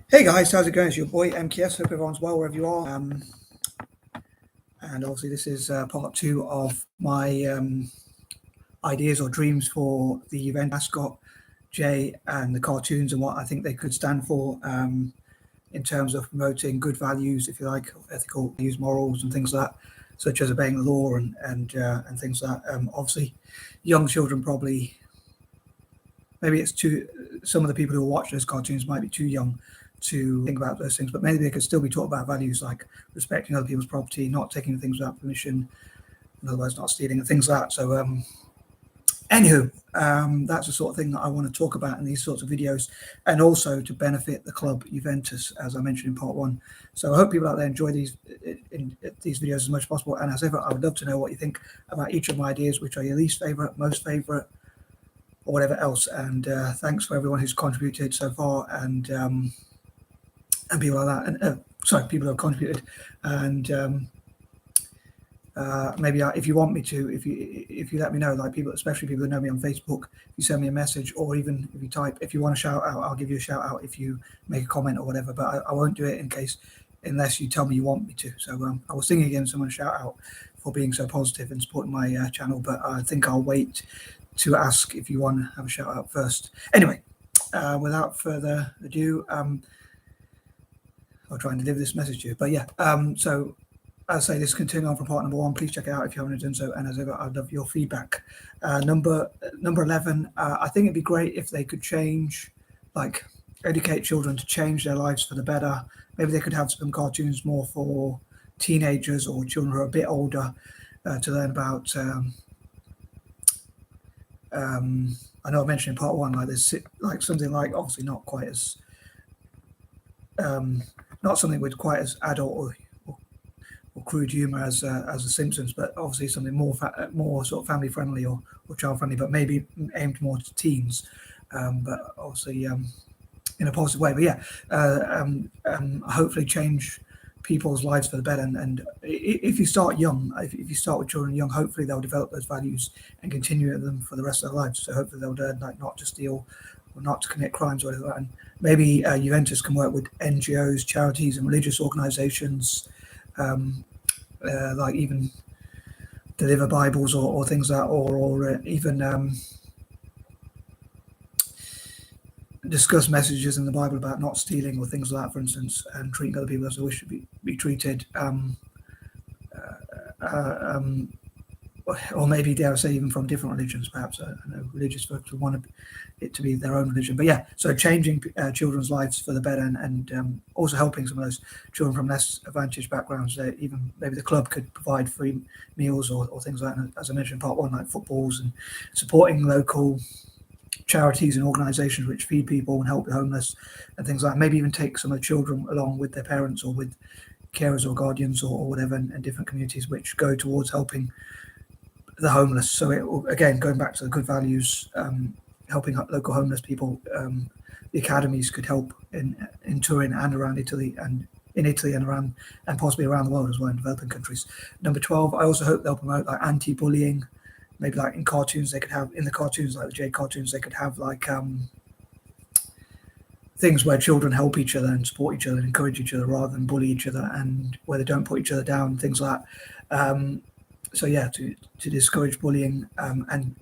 Hey guys, how's it going? It's your boy M.K.S. Hope everyone's well wherever you are. And obviously, this is part two of my ideas or dreams for the event Mascot, J, and the cartoons and what I think they could stand for in terms of promoting good values, if you like, ethical values, morals, and things like that, such as obeying the law and things like that. Obviously, young children probably, maybe it's too. Some of the people who watch those cartoons might be too young to think about those things, but maybe they could still be taught about values like respecting other people's property, not taking things without permission, in other words, not stealing and things like that. So, anywho, that's the sort of thing that I want to talk about in these sorts of videos, and also to benefit the club Juventus, as I mentioned in part one. So I hope people out there enjoy these videos as much as possible. And as ever, I would love to know what you think about each of my ideas, which are your least favorite, most favorite, or whatever else. And thanks for everyone who's contributed so far, and people like that, and people who have contributed, and maybe if you want me to, if you let me know, like people, especially people who know me on Facebook, if you send me a message, or even if you type, if you want a shout out, I'll give you a shout out if you make a comment or whatever. But I won't do it unless you tell me you want me to. So I was thinking again, someone shout out for being so positive and supporting my channel, but I think I'll wait to ask if you want to have a shout out first. Anyway, without further ado, I'll try and deliver this message to you. But yeah, so as I say, this is continuing on from part number one. Please check it out if you haven't done so. And as ever, I'd love your feedback. Number 11, I think it'd be great if they could change, like educate children to change their lives for the better. Maybe they could have some cartoons more for teenagers or children who are a bit older to learn about. I know I mentioned in part one, like there's like something like, obviously not quite as not something with quite as adult or crude humor as The Simpsons, but obviously something more sort of family friendly or child friendly, but maybe aimed more to teens, but obviously in a positive way. But yeah, hopefully change people's lives for the better. And if you start young, if you start with children young, hopefully they'll develop those values and continue them for the rest of their lives. So hopefully they'll learn like not to steal or not to commit crimes or anything like that. And maybe Juventus can work with N.G.O.s, charities and religious organizations, like even deliver Bibles or things like that, or even discuss messages in the Bible about not stealing or things like that, for instance, and treating other people as they wish to be treated. Or maybe, dare I say, even from different religions, perhaps. I know religious folks would want it to be their own religion. But yeah, so changing children's lives for the better, and also helping some of those children from less advantaged backgrounds. Even maybe the club could provide free meals or things like that, as I mentioned in part one, like footballs, and supporting local charities and organizations which feed people and help the homeless and things like that. Maybe even take some of the children along with their parents or with carers or guardians or whatever, and different communities which go towards helping the homeless. So it will, again, going back to the good values, helping local homeless people. The Academies could help in Turin and around Italy, and in Italy and around, and possibly around the world as well in developing countries. Number 12, I also hope they'll promote like anti-bullying. Maybe like in cartoons, they could have, in the cartoons, like the J cartoons, they could have like things where children help each other and support each other and encourage each other rather than bully each other, and where they don't put each other down, things like that. So yeah, to discourage bullying and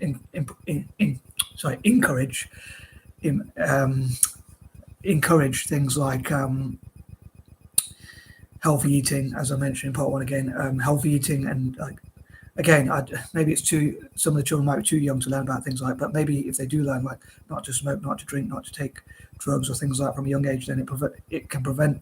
encourage things like healthy eating, as I mentioned in part one again, healthy eating, and like again, maybe it's some of the children might be too young to learn about things like, but maybe if they do learn like not to smoke, not to drink, not to take drugs or things like that from a young age, then it can prevent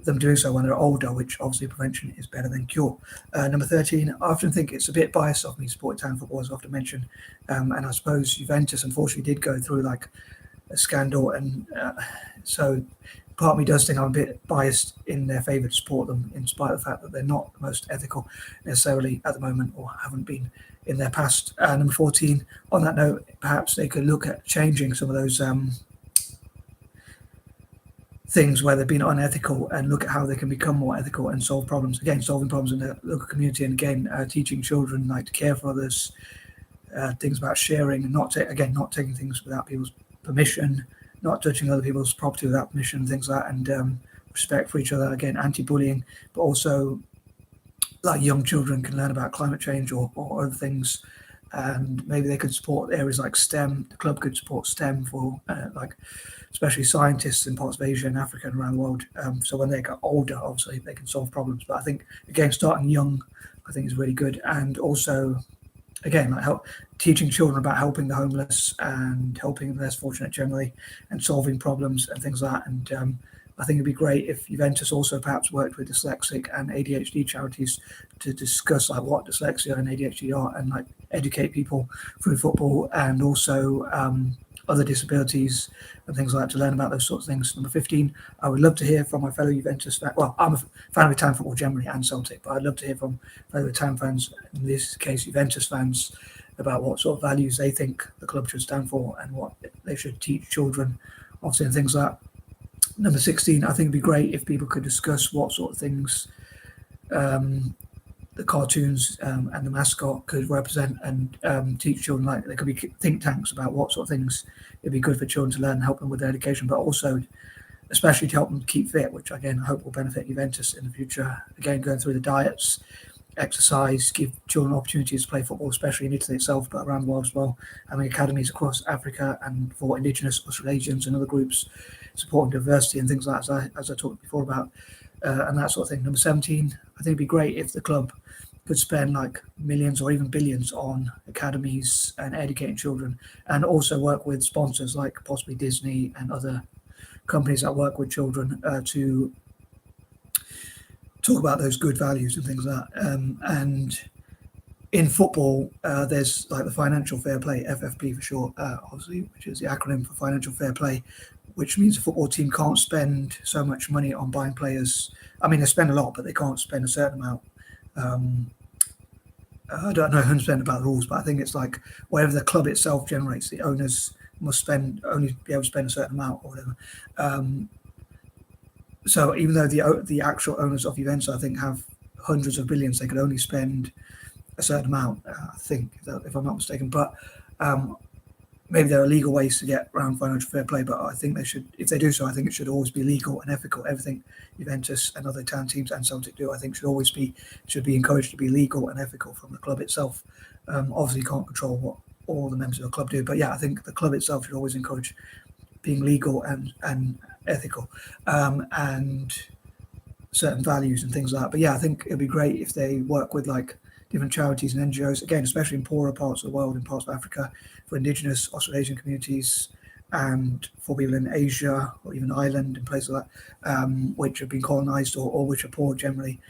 them doing so when they're older, which obviously prevention is better than cure. Number 13, I often think it's a bit biased of me supporting town football, as I often mention, and I suppose Juventus unfortunately did go through like a scandal, and so part of me does think I'm a bit biased in their favour to support them, in spite of the fact that they're not the most ethical necessarily at the moment, or haven't been in their past. Number 14, on that note, perhaps they could look at changing some of those things where they've been unethical, and look at how they can become more ethical and solve problems. Again, solving problems in the local community, and again, teaching children like to care for others, things about sharing, and not taking things without people's permission, not touching other people's property without permission, things like that, and respect for each other. Again, anti-bullying, but also like young children can learn about climate change or other things, and maybe they could support areas like STEM. The club could support STEM for like especially scientists in parts of Asia and Africa and around the world. So when they get older, obviously they can solve problems. But I think again, starting young, I think is really good, and also again, like teaching children about helping the homeless and helping the less fortunate generally, and solving problems and things like that. And I think it'd be great if Juventus also perhaps worked with dyslexic and ADHD charities to discuss like what dyslexia and ADHD are, and like educate people through football, and also other disabilities and things like that, to learn about those sorts of things. Number 15, I would love to hear from my fellow Juventus fans. Well, I'm a fan of Italian football generally and Celtic, but I'd love to hear from fellow Italian fans, in this case Juventus fans, about what sort of values they think the club should stand for and what they should teach children, obviously, and things like that. Number 16, I think it'd be great if people could discuss what sort of things the cartoons and the mascot could represent, and teach children. Like there could be think tanks about what sort of things it'd be good for children to learn and help them with their education, but also especially to help them keep fit, which again I hope will benefit Juventus in the future. Again, going through the diets, exercise, give children opportunities to play football, especially in Italy itself, but around the world as well. Having academies across Africa and for Indigenous Australasians and other groups, supporting diversity and things like that, as I talked before about, and that sort of thing. Number 17, I think it'd be great if the club could spend like millions or even billions on academies and educating children, and also work with sponsors like possibly Disney and other companies that work with children to talk about those good values and things like that. And in football, there's like the financial fair play, FFP for short, obviously, which is the acronym for financial fair play, which means a football team can't spend so much money on buying players. I mean, they spend a lot, but they can't spend a certain amount. I don't know 100% about the rules, but I think it's like whatever the club itself generates, the owners must only be able to spend a certain amount or whatever. So even though the actual owners of Juventus, I think, have hundreds of billions, they could only spend a certain amount, I think, if I'm not mistaken. But maybe there are legal ways to get around financial fair play, but I think they should, if they do so, I think it should always be legal and ethical. Everything Juventus and other Italian teams and Celtic do, I think, should be encouraged to be legal and ethical from the club itself. Obviously, you can't control what all the members of the club do, but yeah, I think the club itself should always encourage being legal and ethical, and certain values and things like that. But yeah, I think it'd be great if they work with like different charities and N.G.O.s, again, especially in poorer parts of the world, in parts of Africa, for Indigenous Australasian communities, and for people in Asia or even Ireland and places like that, which have been colonized or which are poor generally,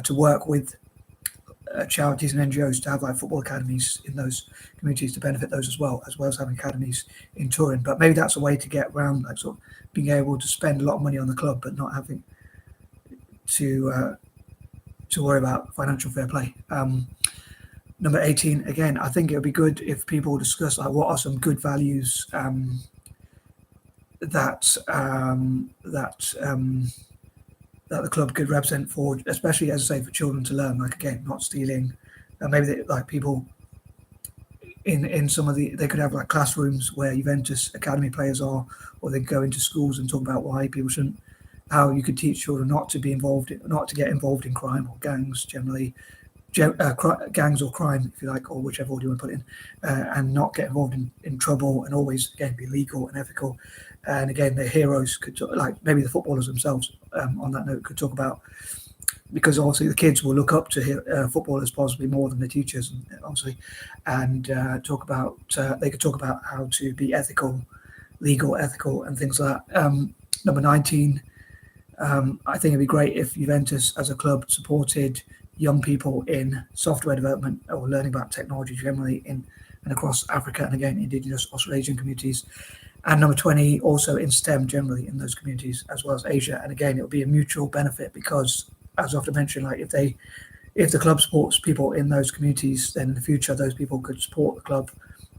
to work with charities and N.G.O.s to have like football academies in those communities to benefit those as well as having academies in Turin. But maybe that's a way to get around like sort of being able to spend a lot of money on the club, but not having to worry about financial fair play. Number 18, again, I think it would be good if people discuss like what are some good values that the club could represent for, especially as I say, for children to learn. Like again, not stealing. Maybe like people in some of they could have like classrooms where Juventus academy players are, or they go into schools and talk about why people shouldn't. How you could teach children not to get involved in crime or gangs generally, gangs or crime, if you like, or whichever order you want to put it in, and not get involved in trouble, and always again be legal and ethical. And again, the heroes could talk, like maybe the footballers themselves. On that note, could talk about, because obviously the kids will look up to footballers possibly more than the teachers, obviously, and talk about they could talk about how to be legal, ethical, and things like that. Number 19. I think it'd be great if Juventus as a club supported young people in software development or learning about technology generally and across Africa, and again, Indigenous Australasian communities. And number 20, also in STEM generally in those communities, as well as Asia. And again, it will be a mutual benefit because, as often mentioned, like if the club supports people in those communities, then in the future those people could support the club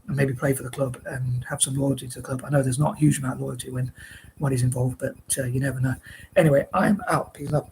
and maybe play for the club and have some loyalty to the club. I know there's not a huge amount of loyalty when money's involved, but you never know. Anyway, I'm out. Peace and love.